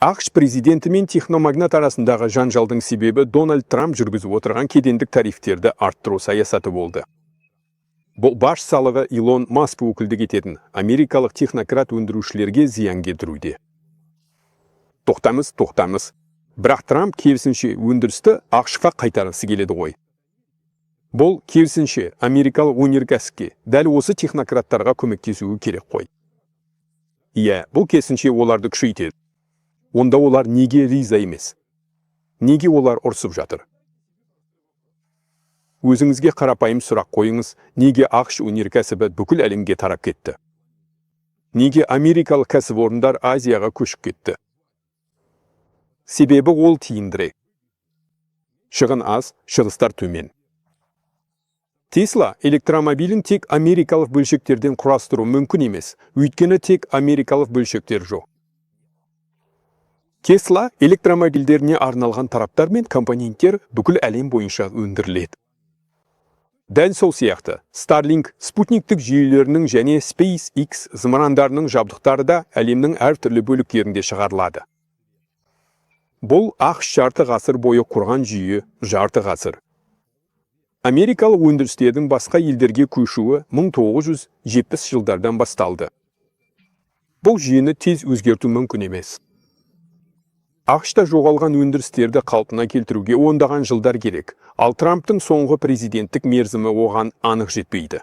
ақш президенті мен техномагнат арасындағы жанжалдың себебі Дональд Трамп жүргізіп отырған кедендік тарифтерді арттыру саясаты болды. Бұл баш салығы Илон Маск өкілдік ететін америкалық технократ өндірушілерге зиян келтіруде. Тоқтамыз. Бірақ Трамп керісінше өндірісті ақшқа қайтарғысы келеді ғой. Бұл керісінше америкалық өнеркәсіпке дәл осы технократтарға көмектесуі керек қой. Бұл керісінше оларды күшейтеді. Онда олар неге риза емес? Неге олар ұрсып жатыр? Өзіңізге қарапайым сұрақ қойыңыз, неге ақш өнеркәсібі бүкіл әлемге тарап кетті? Неге америкалық кәсіпорындар Азияға көшіп кетті? Себебі ол тиімдірек. Шығын аз, шығыстар төмен. Tesla электромобилін тек америкалық бөлшектерден құрастыру мүмкін емес, өйткені тек америкалық бөлшектер жоқ. Tesla электромобильдеріне арналған тараптар мен компоненттер бүкіл әлем бойынша өндіріледі. Дәл сол сияқты, Starlink спутниктік жүйелерінің және SpaceX зымырандарының жабдықтары да әлемнің әртүрлі бөліктерінде шығарылады. Бұл ақш жарты ғасыр бойы құрған жүйе, жарты ғасыр. Америкалық өндірістердің басқа елдерге көшуі 1970 жылдардан басталды. Бұл жүйені тез өзгерту мүмкін емес. ақшта жоғалған өндірістерді қалпына келтіруге ондаған жылдар керек, ал Трамптың соңғы президенттік мерзімі оған анық жетпейді.